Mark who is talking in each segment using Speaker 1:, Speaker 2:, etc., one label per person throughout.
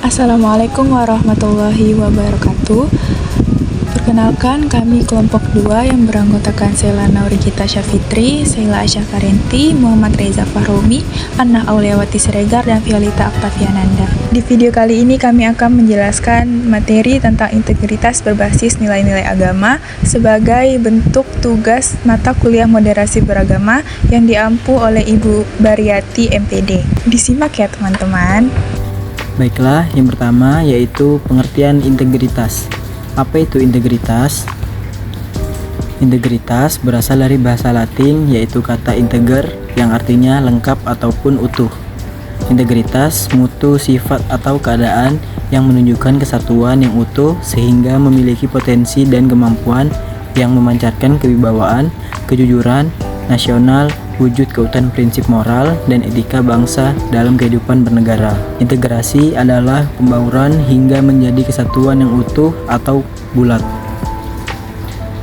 Speaker 1: Assalamualaikum warahmatullahi wabarakatuh. Perkenalkan, kami kelompok 2 yang beranggotakan Sheila Naurigita Syafitri, Sheila Aisyah Karenti, Muhammad Reza Fahromi, Anna Auliawati Siregar, dan Violeta Oktaviananda. Di video kali ini kami akan menjelaskan materi tentang integritas berbasis nilai-nilai agama sebagai bentuk tugas mata kuliah moderasi beragama yang diampu oleh Ibu Bariyati MPD. Disimak ya teman-teman.
Speaker 2: Baiklah, yang pertama yaitu pengertian integritas. Apa itu integritas? Integritas berasal dari bahasa Latin yaitu kata integer yang artinya lengkap ataupun utuh. Integritas mutu sifat atau keadaan yang menunjukkan kesatuan yang utuh sehingga memiliki potensi dan kemampuan yang memancarkan kewibawaan, kejujuran, nasional, wujud keutuhan prinsip moral dan etika bangsa dalam kehidupan bernegara. Integrasi adalah pembauran hingga menjadi kesatuan yang utuh atau bulat.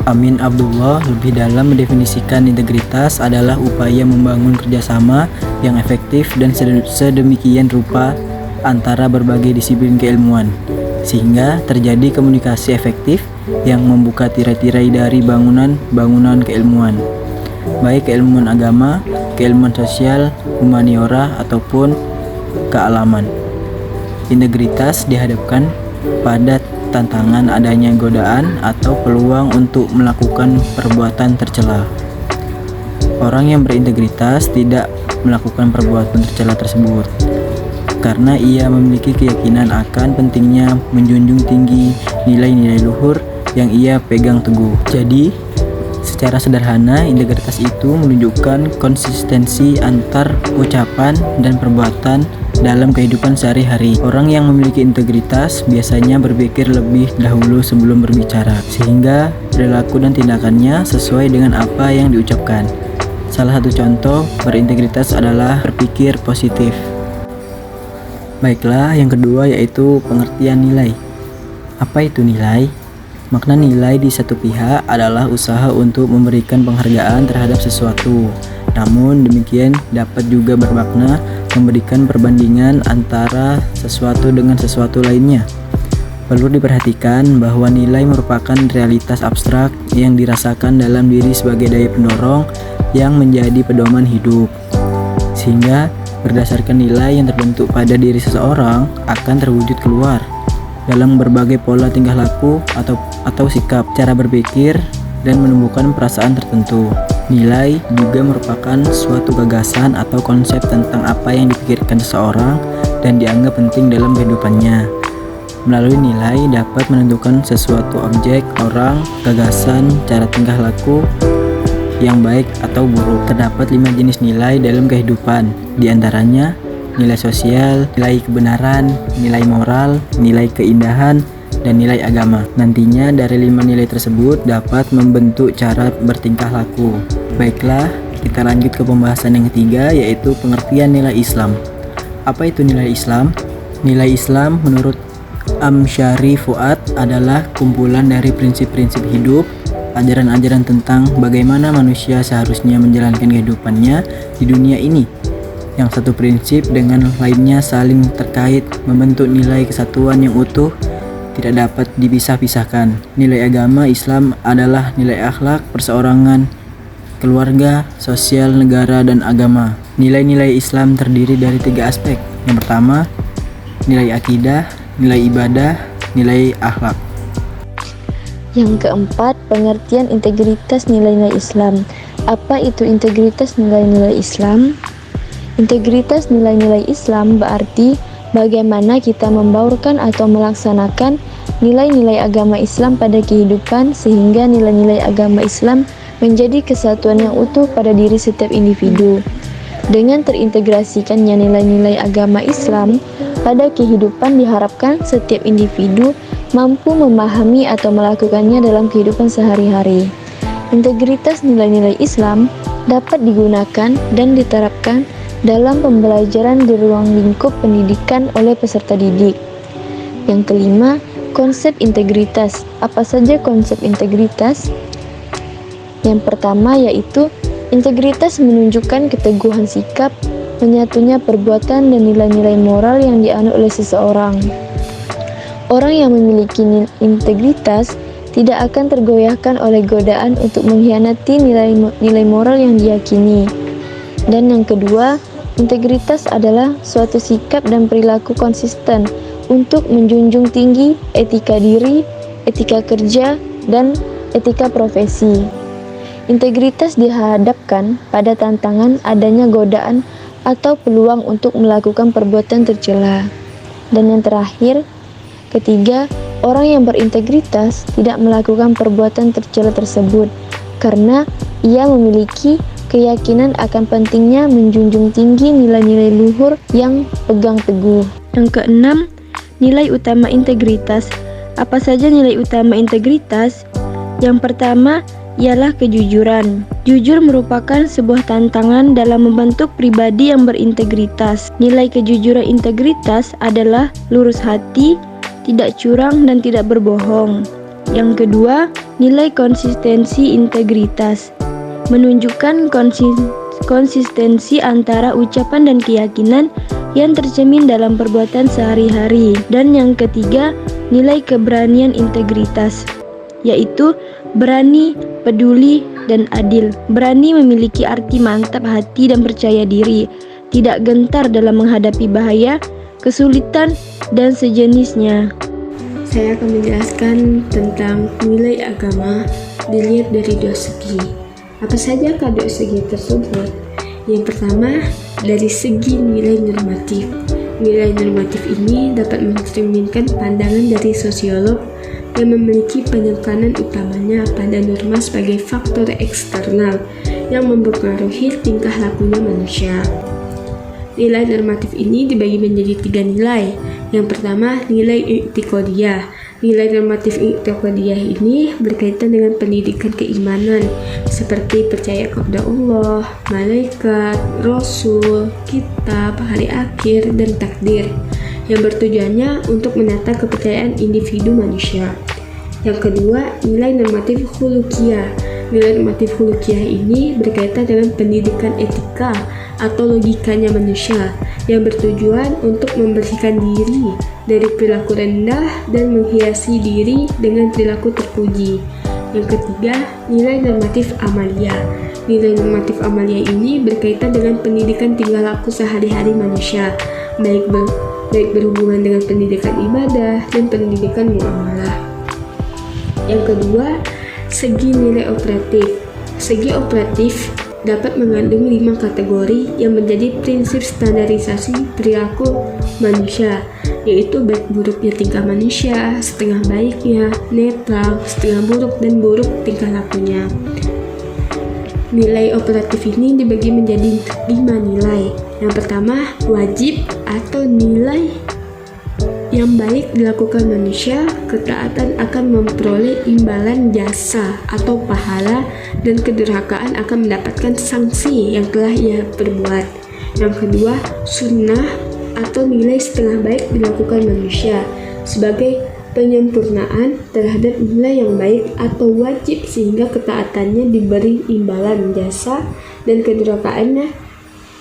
Speaker 2: Amin Abdullah lebih dalam mendefinisikan integritas adalah upaya membangun kerjasama yang efektif dan sedemikian rupa antara berbagai disiplin keilmuan, sehingga terjadi komunikasi efektif yang membuka tirai-tirai dari bangunan keilmuan, baik keilmuan agama, keilmuan sosial, humaniora, ataupun kealaman. Integritas dihadapkan pada tantangan adanya godaan atau peluang untuk melakukan perbuatan tercela. Orang yang berintegritas tidak melakukan perbuatan tercela tersebut karena ia memiliki keyakinan akan pentingnya menjunjung tinggi nilai-nilai luhur yang ia pegang teguh. Jadi, secara sederhana, integritas itu menunjukkan konsistensi antar ucapan dan perbuatan dalam kehidupan sehari-hari. Orang yang memiliki integritas biasanya berpikir lebih dahulu sebelum berbicara, sehingga perilaku dan tindakannya sesuai dengan apa yang diucapkan. Salah satu contoh berintegritas adalah berpikir positif. Baiklah, yang kedua yaitu pengertian nilai. Apa itu nilai? Makna nilai di satu pihak adalah usaha untuk memberikan penghargaan terhadap sesuatu. Namun demikian dapat juga bermakna memberikan perbandingan antara sesuatu dengan sesuatu lainnya. Perlu diperhatikan bahwa nilai merupakan realitas abstrak yang dirasakan dalam diri sebagai daya pendorong yang menjadi pedoman hidup. Sehingga berdasarkan nilai yang terbentuk pada diri seseorang akan terwujud keluar dalam berbagai pola tingkah laku atau sikap, cara berpikir, dan menumbuhkan perasaan tertentu. Nilai juga merupakan suatu gagasan atau konsep tentang apa yang dipikirkan seseorang dan dianggap penting dalam kehidupannya. Melalui nilai dapat menentukan sesuatu objek, orang, gagasan, cara tingkah laku yang baik atau buruk. Terdapat 5 jenis nilai dalam kehidupan, diantaranya nilai sosial, nilai kebenaran, nilai moral, nilai keindahan, dan nilai agama. Nantinya dari 5 nilai tersebut dapat membentuk cara bertingkah laku. Baiklah, kita lanjut ke pembahasan yang ketiga yaitu pengertian nilai Islam. Apa itu nilai Islam? Nilai Islam menurut Amsyari Fuad adalah kumpulan dari prinsip-prinsip hidup, ajaran-ajaran tentang bagaimana manusia seharusnya menjalankan kehidupannya di dunia ini, yang satu prinsip dengan lainnya saling terkait membentuk nilai kesatuan yang utuh, tidak dapat dipisah-pisahkan. Nilai agama Islam adalah nilai akhlak, perseorangan, keluarga, sosial, negara, dan agama. Nilai-nilai Islam terdiri dari 3 aspek. Yang pertama, nilai akidah, nilai ibadah, nilai akhlak.
Speaker 3: Yang keempat, pengertian integritas nilai-nilai Islam. Apa itu integritas nilai-nilai Islam? Integritas nilai-nilai Islam berarti bagaimana kita membaurkan atau melaksanakan nilai-nilai agama Islam pada kehidupan sehingga nilai-nilai agama Islam menjadi kesatuan yang utuh pada diri setiap individu. Dengan terintegrasikannya nilai-nilai agama Islam pada kehidupan diharapkan setiap individu mampu memahami atau melakukannya dalam kehidupan sehari-hari. Integritas nilai-nilai Islam dapat digunakan dan diterapkan dalam pembelajaran di ruang lingkup pendidikan oleh peserta didik. Yang kelima, konsep integritas. Apa saja konsep integritas? Yang pertama yaitu integritas menunjukkan keteguhan sikap, menyatunya perbuatan dan nilai-nilai moral yang dianut oleh seseorang. Orang yang memiliki integritas tidak akan tergoyahkan oleh godaan untuk mengkhianati nilai moral yang diyakini. Dan yang kedua, integritas adalah suatu sikap dan perilaku konsisten untuk menjunjung tinggi etika diri, etika kerja, dan etika profesi. Integritas dihadapkan pada tantangan adanya godaan atau peluang untuk melakukan perbuatan tercela. Dan yang terakhir, ketiga, orang yang berintegritas tidak melakukan perbuatan tercela tersebut karena ia memiliki keyakinan akan pentingnya menjunjung tinggi nilai-nilai luhur yang pegang teguh. Yang keenam, nilai utama integritas. Apa saja nilai utama integritas? Yang pertama ialah kejujuran. Jujur merupakan sebuah tantangan dalam membentuk pribadi yang berintegritas. Nilai kejujuran integritas adalah lurus hati, tidak curang dan tidak berbohong. Yang kedua, nilai konsistensi integritas. Menunjukkan konsistensi antara ucapan dan keyakinan yang tercermin dalam perbuatan sehari-hari. Dan yang ketiga, nilai keberanian integritas, yaitu berani, peduli, dan adil. Berani memiliki arti mantap hati dan percaya diri, tidak gentar dalam menghadapi bahaya, kesulitan, dan sejenisnya.
Speaker 4: Saya akan menjelaskan tentang nilai agama dilihat dari dua segi. Apa saja kedua segi tersebut? Yang pertama, dari segi nilai normatif. Nilai normatif ini dapat mencerminkan pandangan dari sosiolog yang memiliki penekanan utamanya pada norma sebagai faktor eksternal yang mempengaruhi tingkah lakunya manusia. Nilai normatif ini dibagi menjadi 3 nilai. Yang pertama, nilai i'tiqadiyah. Nilai normatif i'tiqadiyah ini berkaitan dengan pendidikan keimanan seperti percaya kepada Allah, malaikat, rasul, kitab, hari akhir, dan takdir yang bertujuannya untuk menata kepercayaan individu manusia. Yang kedua, nilai normatif khuluqiyah. Nilai normatif khuluqiyah ini berkaitan dengan pendidikan etika atau logikanya manusia yang bertujuan untuk membersihkan diri dari perilaku rendah dan menghiasi diri dengan perilaku terpuji. Yang ketiga, nilai normatif amaliyah. Nilai normatif amaliyah ini berkaitan dengan pendidikan tingkah laku sehari-hari manusia, baik berhubungan dengan pendidikan ibadah dan pendidikan muamalah. Yang kedua, segi nilai operatif. Segi operatif dapat mengandung 5 kategori yang menjadi prinsip standarisasi perilaku manusia, yaitu baik buruknya tingkah manusia, setengah baiknya, netral, setengah buruk, dan buruk tingkah lakunya. Nilai operatif ini dibagi menjadi 5 nilai. Yang pertama, wajib atau nilai yang baik dilakukan manusia, ketaatan akan memperoleh imbalan jasa atau pahala, dan kedurhakaan akan mendapatkan sanksi yang telah ia perbuat. Yang kedua, sunnah atau nilai setengah baik dilakukan manusia sebagai penyempurnaan terhadap nilai yang baik atau wajib sehingga ketaatannya diberi imbalan jasa dan kedurhakaannya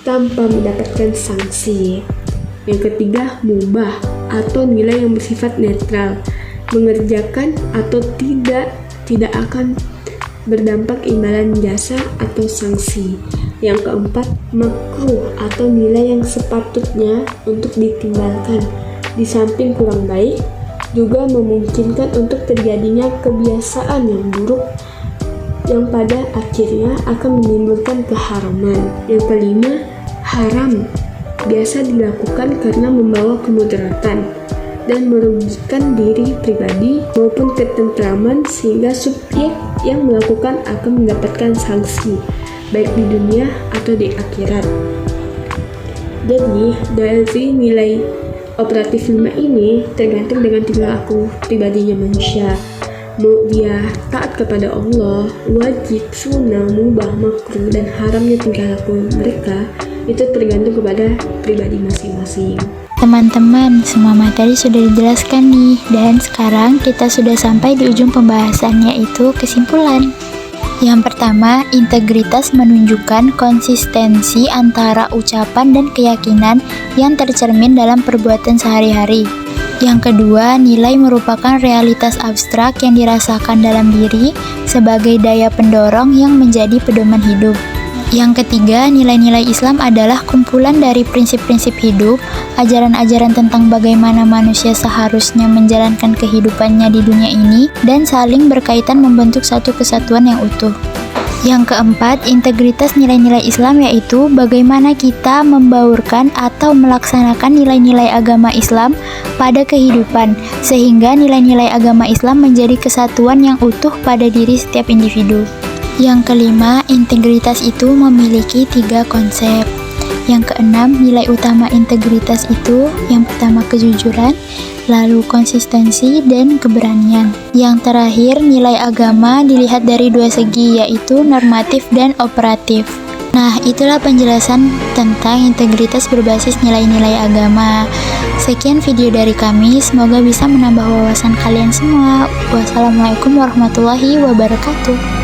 Speaker 4: tanpa mendapatkan sanksi. Yang ketiga, mubah atau nilai yang bersifat netral, mengerjakan atau tidak akan berdampak imbalan jasa atau sanksi. Yang keempat, makruh atau nilai yang sepatutnya untuk ditinggalkan, di samping kurang baik, juga memungkinkan untuk terjadinya kebiasaan yang buruk yang pada akhirnya akan menimbulkan keharaman. Yang kelima, haram, biasa dilakukan karena membawa kemudaratan dan merugikan diri pribadi maupun ketentraman sehingga subjek yang melakukan akan mendapatkan sanksi baik di dunia atau di akhirat. Jadi dari nilai operatif 5 ini tergantung dengan tingkah laku pribadinya manusia. Mau dia taat kepada Allah, wajib, sunnah, mubah, makruh, dan haramnya tingkah laku mereka itu tergantung kepada pribadi masing-masing.
Speaker 5: Teman-teman, semua materi sudah dijelaskan nih, dan sekarang kita sudah sampai di ujung pembahasannya, yaitu kesimpulan. Yang pertama, integritas menunjukkan konsistensi antara ucapan dan keyakinan yang tercermin dalam perbuatan sehari-hari. Yang kedua, nilai merupakan realitas abstrak yang dirasakan dalam diri sebagai daya pendorong yang menjadi pedoman hidup. Yang ketiga, nilai-nilai Islam adalah kumpulan dari prinsip-prinsip hidup, ajaran-ajaran tentang bagaimana manusia seharusnya menjalankan kehidupannya di dunia ini, dan saling berkaitan membentuk satu kesatuan yang utuh. Yang keempat, integritas nilai-nilai Islam yaitu bagaimana kita membaurkan atau melaksanakan nilai-nilai agama Islam pada kehidupan, sehingga nilai-nilai agama Islam menjadi kesatuan yang utuh pada diri setiap individu. Yang kelima, integritas itu memiliki 3 konsep. Yang keenam, nilai utama integritas itu yang pertama kejujuran, lalu konsistensi, dan keberanian. Yang terakhir, nilai agama dilihat dari 2 segi, yaitu normatif dan operatif. Nah, itulah penjelasan tentang integritas berbasis nilai-nilai agama. Sekian video dari kami, semoga bisa menambah wawasan kalian semua. Wassalamualaikum warahmatullahi wabarakatuh.